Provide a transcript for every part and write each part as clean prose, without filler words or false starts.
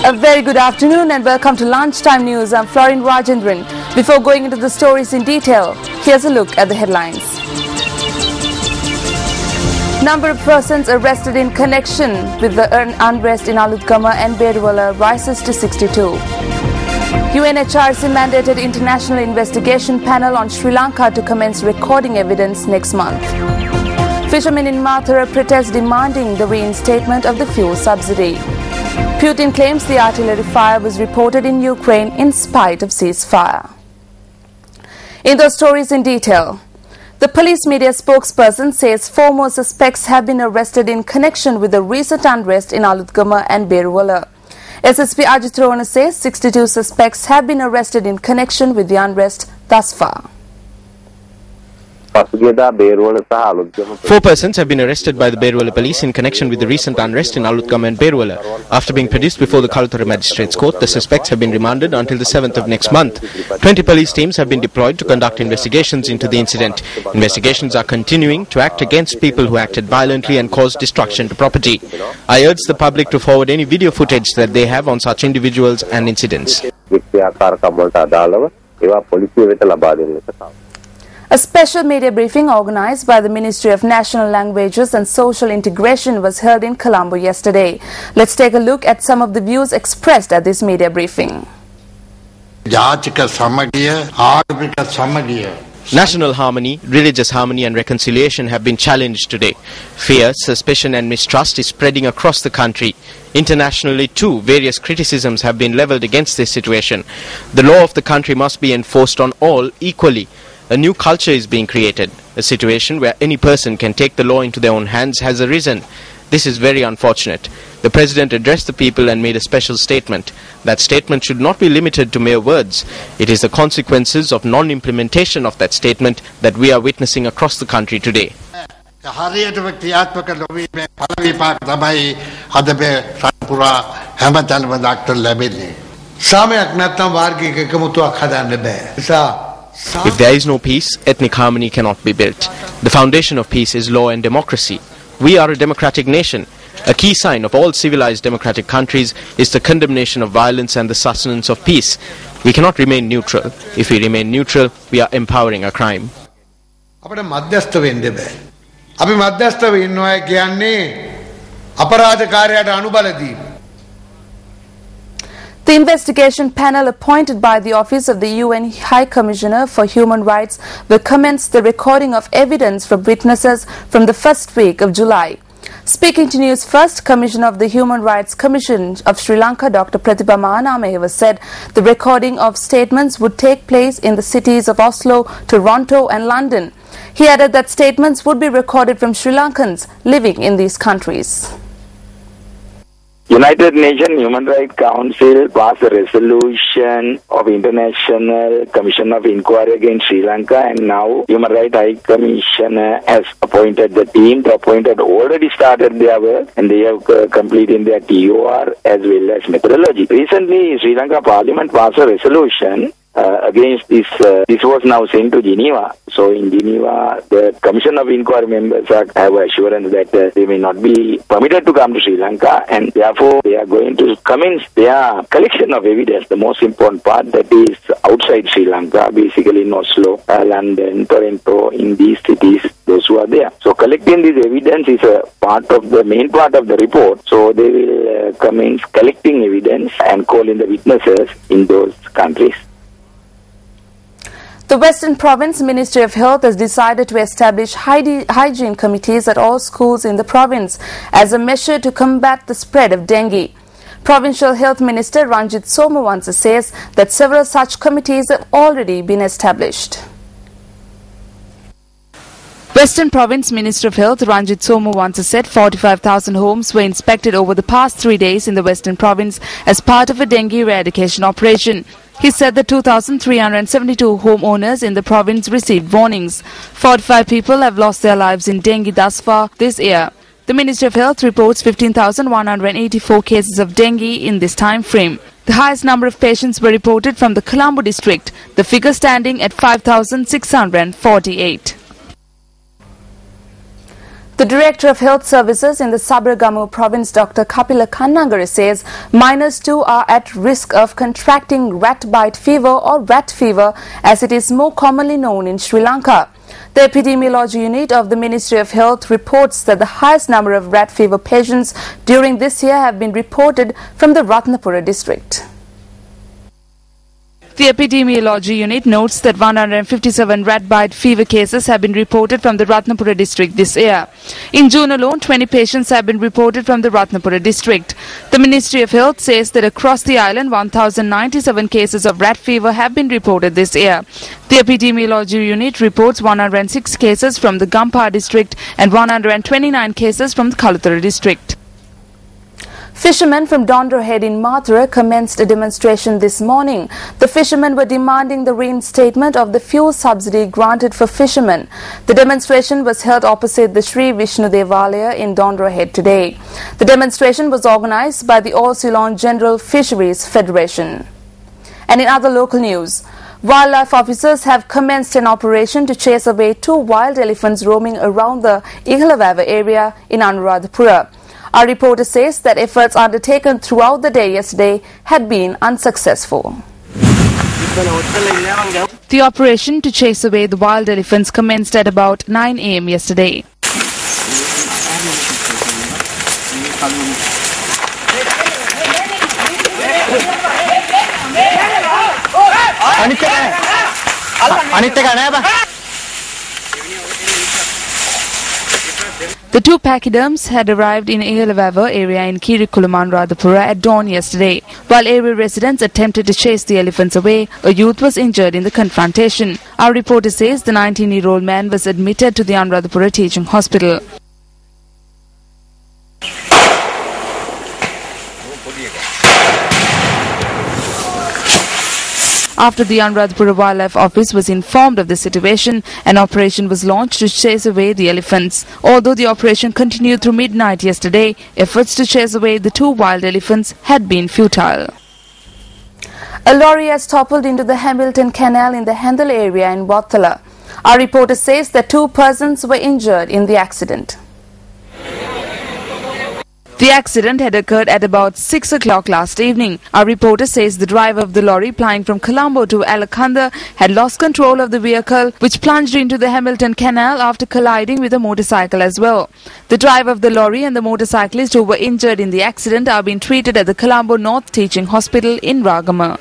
A very good afternoon and welcome to Lunchtime News. I'm Florin Rajendran. Before going into the stories in detail, here's a look at the headlines. Number of persons arrested in connection with the unrest in Alutgama and Beruwala rises to 62. UNHRC mandated international investigation panel on Sri Lanka to commence recording evidence next month. Fishermen in Mathura protest demanding the reinstatement of the fuel subsidy. Putin claims the artillery fire was reported in Ukraine in spite of ceasefire. In those stories in detail, the police media spokesperson says 4 more suspects have been arrested in connection with the recent unrest in Alutgama and Beruwala. SSP Ajit Rona says 62 suspects have been arrested in connection with the unrest thus far. 4 persons have been arrested by the Beruwala police in connection with the recent unrest in Alutgama and Beruwala. After being produced before the Kaluthara Magistrates Court, the suspects have been remanded until the 7th of next month. 20 police teams have been deployed to conduct investigations into the incident. Investigations are continuing to act against people who acted violently and caused destruction to property. I urge the public to forward any video footage that they have on such individuals and incidents. A special media briefing organized by the Ministry of National Languages and Social Integration was held in Colombo yesterday. Let's take a look at some of the views expressed at this media briefing. National harmony, religious harmony and reconciliation have been challenged today. Fear, suspicion and mistrust is spreading across the country. Internationally too, various criticisms have been leveled against this situation. The law of the country must be enforced on all equally. A new culture is being created. A situation where any person can take the law into their own hands has arisen. This is very unfortunate. The President addressed the people and made a special statement. That statement should not be limited to mere words. It is the consequences of non-implementation of that statement that we are witnessing across the country today. If there is no peace, ethnic harmony cannot be built. The foundation of peace is law and democracy. We are a democratic nation. A key sign of all civilized democratic countries is the condemnation of violence and the sustenance of peace. We cannot remain neutral. If we remain neutral, we are empowering a crime. The investigation panel appointed by the Office of the UN High Commissioner for Human Rights will commence the recording of evidence from witnesses from the first week of July. Speaking to Newsfirst, Commissioner of the Human Rights Commission of Sri Lanka, Dr. Pratibha Mahanameheva said the recording of statements would take place in the cities of Oslo, Toronto and London. He added that statements would be recorded from Sri Lankans living in these countries. United Nations Human Rights Council passed a resolution of International Commission of Inquiry against Sri Lanka, and now Human Rights High Commissioner has appointed the team. The appointed already started their work and they have completed their TOR as well as methodology. Recently, Sri Lanka Parliament passed a resolution against this. This was now sent to Geneva. So in Geneva, the Commission of Inquiry members have assurance that they may not be permitted to come to Sri Lanka, and therefore they are going to commence their collection of evidence. The most important part, that is outside Sri Lanka, basically in Oslo, London, Toronto, in these cities, those who are there. So collecting this evidence is a part of the main part of the report. So they will commence collecting evidence and calling the witnesses in those countries. The Western Province Ministry of Health has decided to establish hygiene committees at all schools in the province as a measure to combat the spread of dengue. Provincial Health Minister Ranjit Somawansa says that several such committees have already been established. Western Province Minister of Health Ranjit Somawansa said 45,000 homes were inspected over the past 3 days in the Western Province as part of a dengue eradication operation. He said that 2,372 homeowners in the province received warnings. 45 people have lost their lives in dengue thus far this year. The Ministry of Health reports 15,184 cases of dengue in this time frame. The highest number of patients were reported from the Colombo district, the figure standing at 5,648. The Director of Health Services in the Sabaragamu province, Dr. Kapila Kannangare, says minors too are at risk of contracting rat bite fever or rat fever, as it is more commonly known in Sri Lanka. The Epidemiology Unit of the Ministry of Health reports that the highest number of rat fever patients during this year have been reported from the Ratnapura district. The Epidemiology Unit notes that 157 rat bite fever cases have been reported from the Ratnapura district this year. In June alone, 20 patients have been reported from the Ratnapura district. The Ministry of Health says that across the island, 1,097 cases of rat fever have been reported this year. The Epidemiology Unit reports 106 cases from the Gampar district and 129 cases from the Kaluthara district. Fishermen from Dondra Head in Mathura commenced a demonstration this morning. The fishermen were demanding the reinstatement of the fuel subsidy granted for fishermen. The demonstration was held opposite the Sri Vishnu Devalaya in Dondra Head today. The demonstration was organized by the All Ceylon General Fisheries Federation. And in other local news, wildlife officers have commenced an operation to chase away 2 wild elephants roaming around the Ihalavava area in Anuradhapura. Our reporter says that efforts undertaken throughout the day yesterday had been unsuccessful. The operation to chase away the wild elephants commenced at about 9 a.m. yesterday. The 2 pachyderms had arrived in Ihalavava area in Kirikulaman, Radhapura at dawn yesterday. While area residents attempted to chase the elephants away, a youth was injured in the confrontation. Our reporter says the 19-year-old man was admitted to the Anuradhapura Teaching Hospital. After the Anuradhapura Wildlife Office was informed of the situation, an operation was launched to chase away the elephants. Although the operation continued through midnight yesterday, efforts to chase away the 2 wild elephants had been futile. A lorry has toppled into the Hamilton Canal in the Handel area in Wattala. Our reporter says that 2 persons were injured in the accident. The accident had occurred at about 6 o'clock last evening. Our reporter says the driver of the lorry plying from Colombo to Alakanda had lost control of the vehicle, which plunged into the Hamilton Canal after colliding with a motorcycle as well. The driver of the lorry and the motorcyclist who were injured in the accident are being treated at the Colombo North Teaching Hospital in Ragama.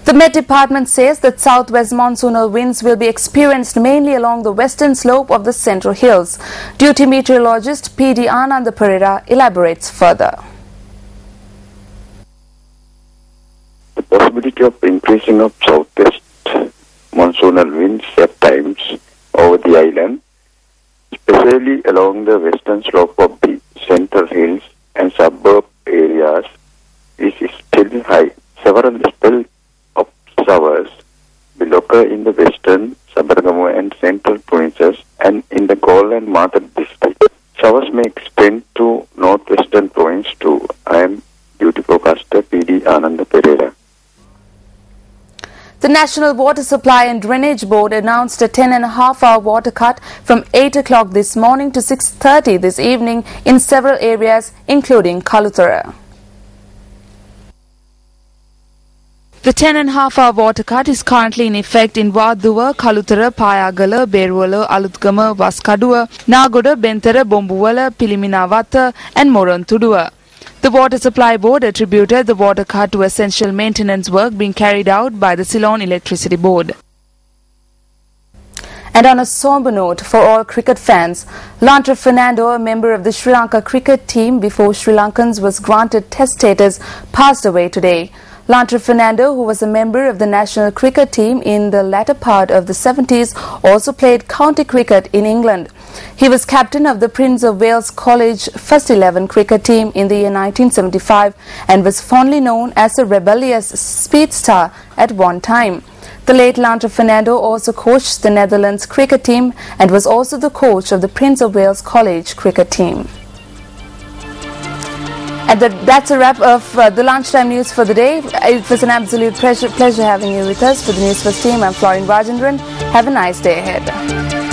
The Met Department says that southwest monsoonal winds will be experienced mainly along the western slope of the Central Hills. Duty meteorologist P.D. Ananda Pereira elaborates further. The possibility of increasing of southwest monsoonal winds at times over the island, especially along the western slope of the Central Hills and suburb areas, is still high. Several spells of showers will occur in the western, Sabaragamu and central provinces and in the Galle and Mathur district. Showers may extend to northwestern province too. I am duty forecaster P.D. Ananda Pereira. The National Water Supply and Drainage Board announced a 10.5-hour water cut from 8 o'clock this morning to 6:30 this evening in several areas, including Kaluthara. The 10.5-hour water cut is currently in effect in Waduwa, Kaluthara, Payagala, Beruwala, Alutgama, Vaskaduwa, Nagoda, Bentara, Bombuwala, Piliminawata and Morontuduwa. The Water Supply Board attributed the water cut to essential maintenance work being carried out by the Ceylon Electricity Board. And on a somber note for all cricket fans, Lantra Fernando, a member of the Sri Lanka cricket team before Sri Lankans was granted test status, passed away today. Lantra Fernando, who was a member of the national cricket team in the latter part of the 70s, also played county cricket in England. He was captain of the Prince of Wales College First 11 cricket team in the year 1975 and was fondly known as a rebellious speedster at one time. The late Lantra Fernando also coached the Netherlands cricket team and was also the coach of the Prince of Wales College cricket team. And that's a wrap of the lunchtime news for the day. It was an absolute pleasure having you with us. For the Newsfirst team, I'm Florin Rajendran. Have a nice day ahead.